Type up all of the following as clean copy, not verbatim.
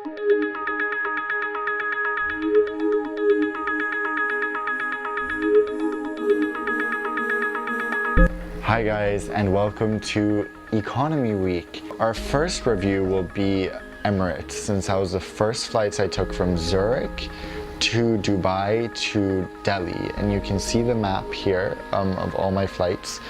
Hi guys, and welcome to Economy Week. Our first review will be Emirates, since that was the first flights I took from Zurich to Dubai to Delhi, and you can see the map here of all my flights.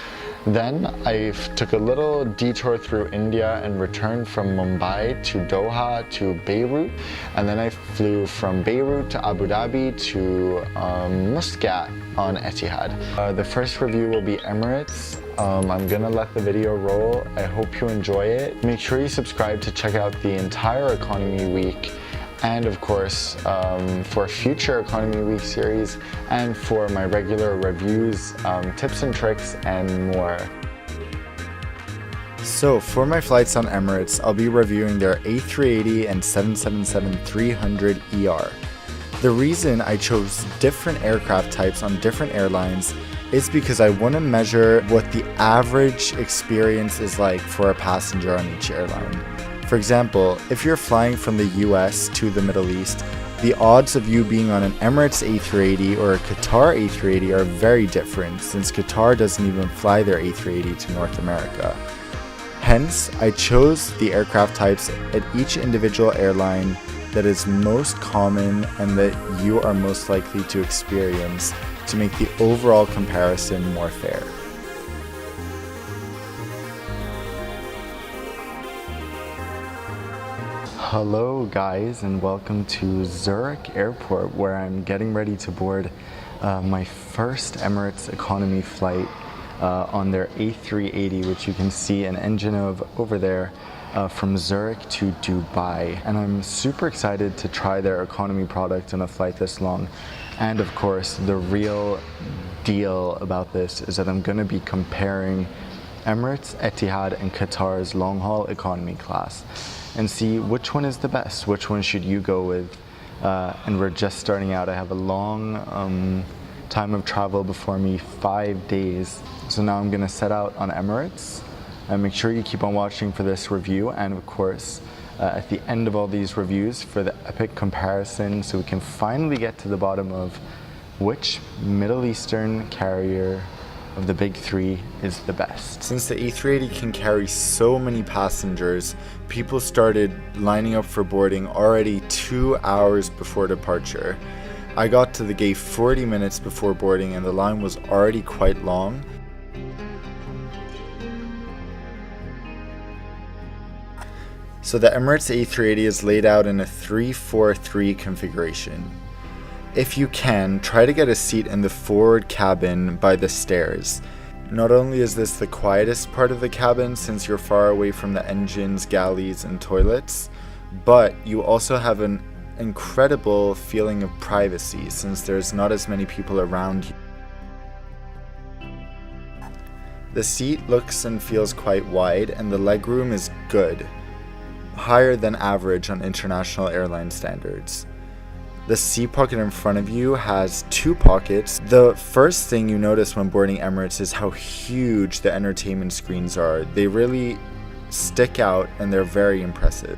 Then I took a little detour through India and returned from Mumbai to Doha to Beirut, and then I flew from Beirut to Abu Dhabi to Muscat on Etihad. The first review will be Emirates. I'm gonna let the video roll. I hope you enjoy it. Make sure you subscribe to check out the entire Economy Week, and of course for future Economy Week series and for my regular reviews, tips and tricks, and more. So for my flights on Emirates, I'll be reviewing their A380 and 777-300ER. The reason I chose different aircraft types on different airlines is because I want to measure what the average experience is like for a passenger on each airline. For example, if you're flying from the US to the Middle East, the odds of you being on an Emirates A380 or a Qatar A380 are very different, since Qatar doesn't even fly their A380 to North America. Hence, I chose the aircraft types at each individual airline that is most common and that you are most likely to experience to make the overall comparison more fair. Hello guys, and welcome to Zurich Airport, where I'm getting ready to board my first Emirates economy flight on their A380, which you can see an engine of over there, from Zurich to Dubai. And I'm super excited to try their economy product on a flight this long. And of course, the real deal about this is that I'm going to be comparing Emirates, Etihad, and Qatar's long-haul economy class and see which one is the best, which one should you go with. And we're just starting out. I have a long time of travel before me, 5 days. So now I'm going to set out on Emirates. And make sure you keep on watching for this review, and of course at the end of all these reviews for the epic comparison, so we can finally get to the bottom of which Middle Eastern carrier of the big three is the best. Since the A380 can carry so many passengers, people started lining up for boarding already 2 hours before departure. I got to the gate 40 minutes before boarding, and the line was already quite long. So the Emirates A380 is laid out in a 3-4-3 configuration. If you can, try to get a seat in the forward cabin by the stairs. Not only is this the quietest part of the cabin, since you're far away from the engines, galleys, and toilets, but you also have an incredible feeling of privacy, since there's not as many people around you. The seat looks and feels quite wide, and the legroom is good, higher than average on international airline standards. The seat pocket in front of you has 2 pockets. The first thing you notice when boarding Emirates is how huge the entertainment screens are. They really stick out and they're very impressive.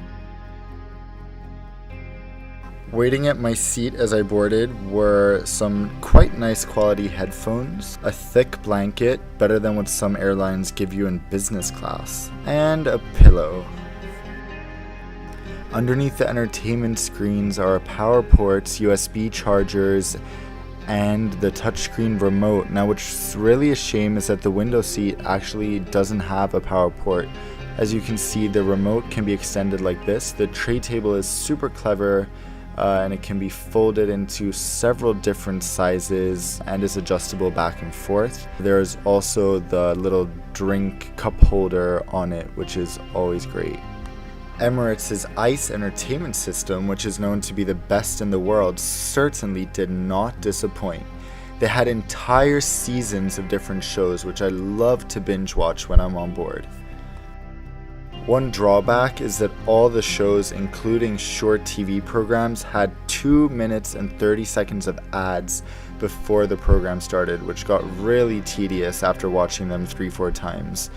Waiting at my seat as I boarded were some quite nice quality headphones, a thick blanket, better than what some airlines give you in business class, and a pillow. Underneath the entertainment screens are power ports, USB chargers, and the touchscreen remote. Now, what's really a shame is that the window seat actually doesn't have a power port. As you can see, the remote can be extended like this. The tray table is super clever, and it can be folded into several different sizes and is adjustable back and forth. There's also the little drink cup holder on it, which is always great. Emirates' ICE entertainment system, which is known to be the best in the world, certainly did not disappoint. They had entire seasons of different shows, which I love to binge watch when I'm on board. One drawback is that all the shows, including short TV programs, had 2 minutes and 30 seconds of ads before the program started, which got really tedious after watching them 3-4 times.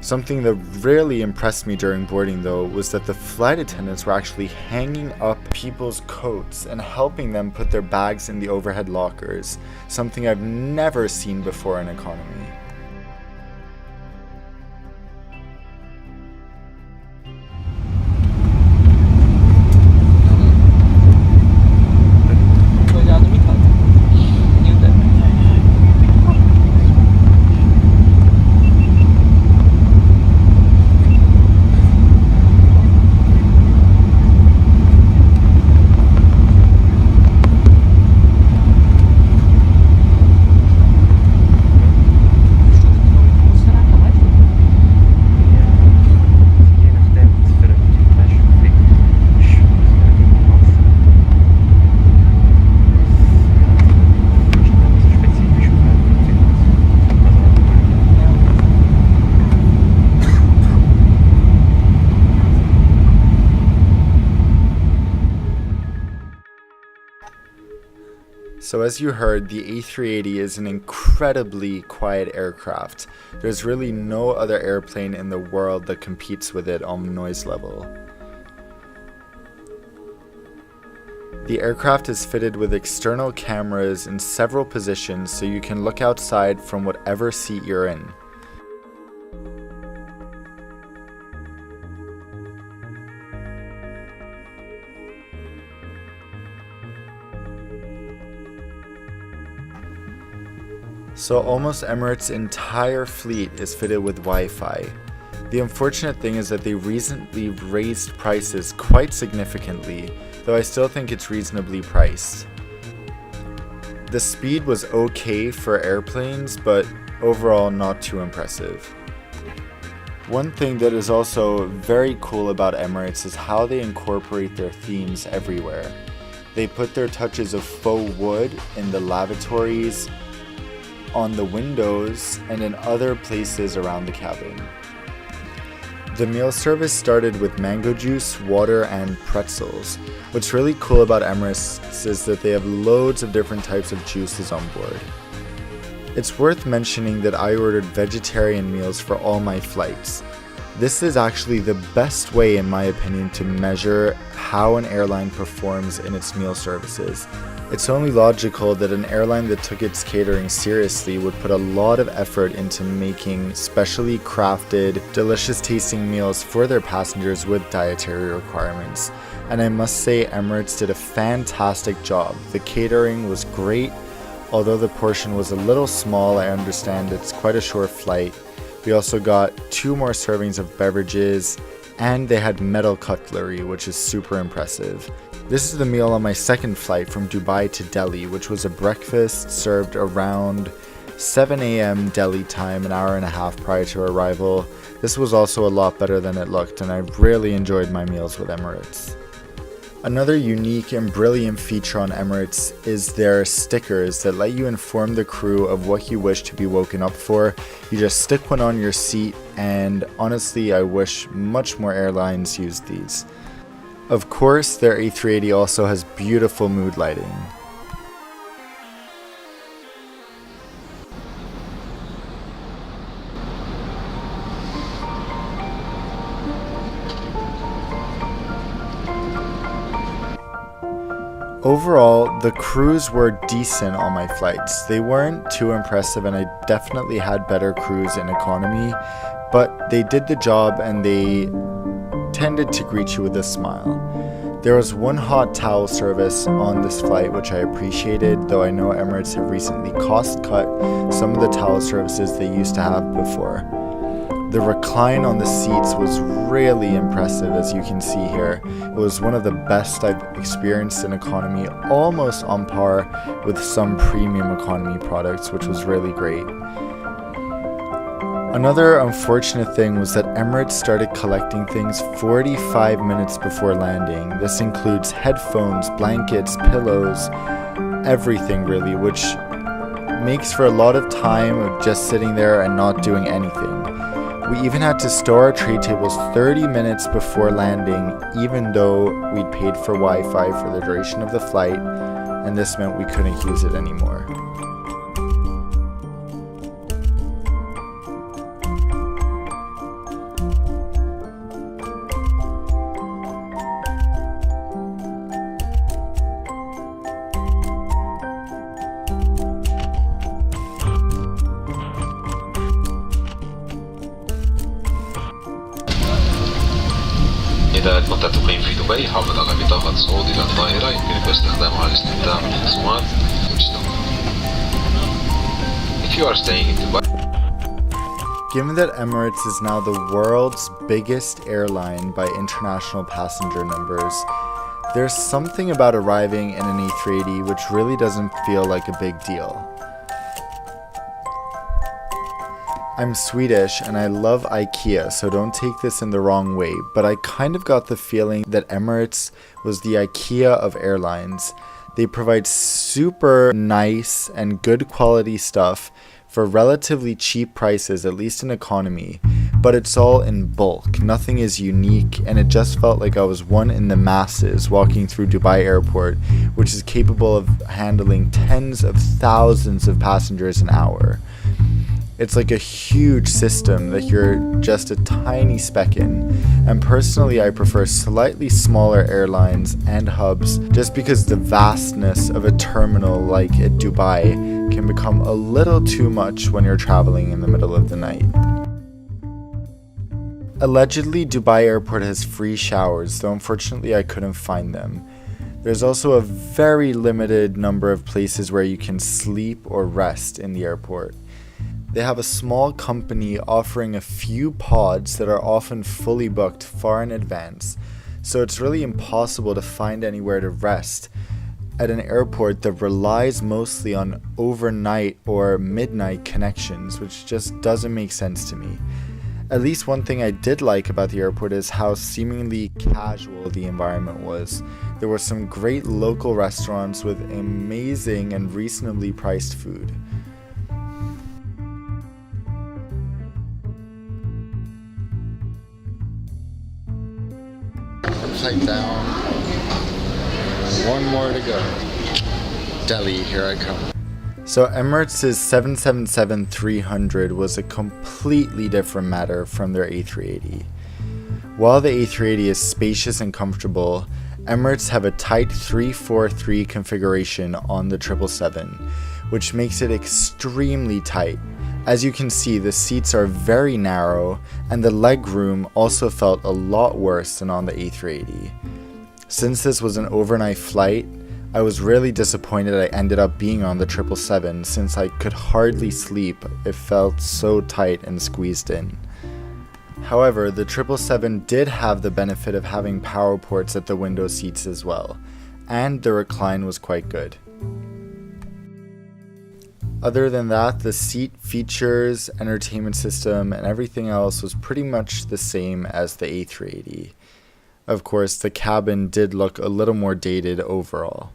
Something that really impressed me during boarding though was that the flight attendants were actually hanging up people's coats and helping them put their bags in the overhead lockers, something I've never seen before in economy. So as you heard, the A380 is an incredibly quiet aircraft. There's really no other airplane in the world that competes with it on noise level. The aircraft is fitted with external cameras in several positions so you can look outside from whatever seat you're in. So almost Emirates' entire fleet is fitted with Wi-Fi. The unfortunate thing is that they recently raised prices quite significantly, though I still think it's reasonably priced. The speed was okay for airplanes, but overall not too impressive. One thing that is also very cool about Emirates is how they incorporate their themes everywhere. They put their touches of faux wood in the lavatories, on the windows, and in other places around the cabin. The meal service started with mango juice, water, and pretzels. What's really cool about Emirates is that they have loads of different types of juices on board. It's worth mentioning that I ordered vegetarian meals for all my flights. This is actually the best way, in my opinion, to measure how an airline performs in its meal services. It's only logical that an airline that took its catering seriously would put a lot of effort into making specially crafted, delicious tasting meals for their passengers with dietary requirements. And I must say, Emirates did a fantastic job. The catering was great, although the portion was a little small. I understand it's quite a short flight. We also got 2 more servings of beverages, and they had metal cutlery, which is super impressive. This is the meal on my second flight from Dubai to Delhi, which was a breakfast served around 7 a.m. Delhi time, an hour and a half prior to arrival. This was also a lot better than it looked, and I really enjoyed my meals with Emirates. Another unique and brilliant feature on Emirates is their stickers that let you inform the crew of what you wish to be woken up for. You just stick one on your seat, and honestly, I wish much more airlines used these. Of course, their A380 also has beautiful mood lighting. Overall, the crews were decent on my flights. They weren't too impressive, and I definitely had better crews in economy, but they did the job and they tended to greet you with a smile. There was one hot towel service on this flight, which I appreciated, though I know Emirates have recently cost cut some of the towel services they used to have before. The recline on the seats was really impressive, as you can see here. It was one of the best I've experienced in economy, almost on par with some premium economy products, which was really great. Another unfortunate thing was that Emirates started collecting things 45 minutes before landing. This includes headphones, blankets, pillows, everything really, which makes for a lot of time of just sitting there and not doing anything. We even had to store our tray tables 30 minutes before landing, even though we'd paid for Wi-Fi for the duration of the flight, and this meant we couldn't use it anymore. كانت متى تقيم في دبي حافظ على بطاقة صعود إلى الطائرة يمكنك استخدامها لاستخدام السمارت مجتمع. If you are staying in Dubai. Given that Emirates is now the world's biggest airline by international passenger numbers, there's something about arriving in an A380 which really doesn't feel like a big deal. I'm Swedish and I love IKEA, so don't take this in the wrong way, but I kind of got the feeling that Emirates was the IKEA of airlines. They provide super nice and good quality stuff for relatively cheap prices, at least in economy, but it's all in bulk. Nothing is unique, and it just felt like I was one in the masses walking through Dubai Airport, which is capable of handling tens of thousands of passengers an hour. It's like a huge system that you're just a tiny speck in, and personally I prefer slightly smaller airlines and hubs just because the vastness of a terminal like at Dubai can become a little too much when you're traveling in the middle of the night. Allegedly, Dubai Airport has free showers, though unfortunately I couldn't find them. There's also a very limited number of places where you can sleep or rest in the airport. They have a small company offering a few pods that are often fully booked far in advance, so it's really impossible to find anywhere to rest at an airport that relies mostly on overnight or midnight connections, which just doesn't make sense to me. At least one thing I did like about the airport is how seemingly casual the environment was. There were some great local restaurants with amazing and reasonably priced food. Upside down. One more to go. Delhi, here I come. So Emirates' 777-300 was a completely different matter from their A380. While the A380 is spacious and comfortable, Emirates have a tight 343 configuration on the 777, which makes it extremely tight. As you can see, the seats are very narrow, and the leg room also felt a lot worse than on the A380. Since this was an overnight flight, I was really disappointed I ended up being on the 777 since I could hardly sleep. It felt so tight and squeezed in. However, the 777 did have the benefit of having power ports at the window seats as well, and the recline was quite good. Other than that, the seat features, entertainment system, and everything else was pretty much the same as the A380. Of course, the cabin did look a little more dated overall.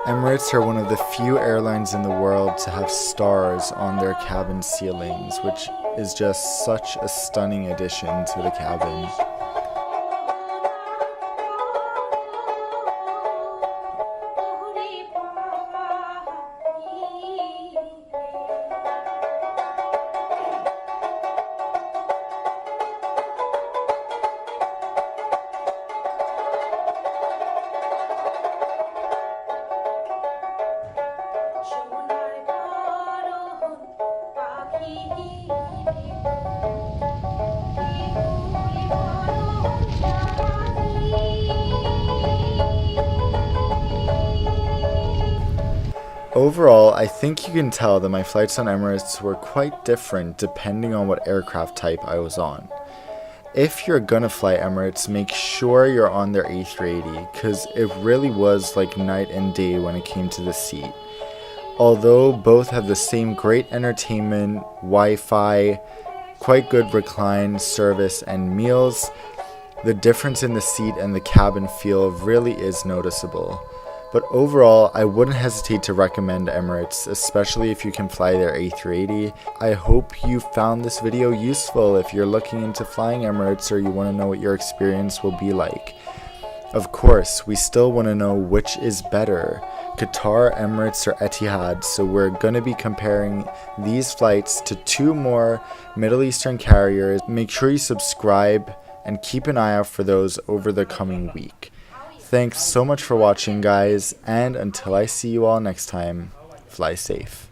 Emirates are one of the few airlines in the world to have stars on their cabin ceilings, which is just such a stunning addition to the cabin. Overall, I think you can tell that my flights on Emirates were quite different depending on what aircraft type I was on. If you're gonna fly Emirates, make sure you're on their A380, because it really was like night and day when it came to the seat. Although both have the same great entertainment, Wi-Fi, quite good recline, service, and meals, the difference in the seat and the cabin feel really is noticeable. But overall, I wouldn't hesitate to recommend Emirates, especially if you can fly their A380. I hope you found this video useful if you're looking into flying Emirates or you want to know what your experience will be like. Of course, we still want to know which is better, Qatar, Emirates, or Etihad. So we're going to be comparing these flights to 2 more Middle Eastern carriers. Make sure you subscribe and keep an eye out for those over the coming week. Thanks so much for watching, guys, and until I see you all next time, fly safe.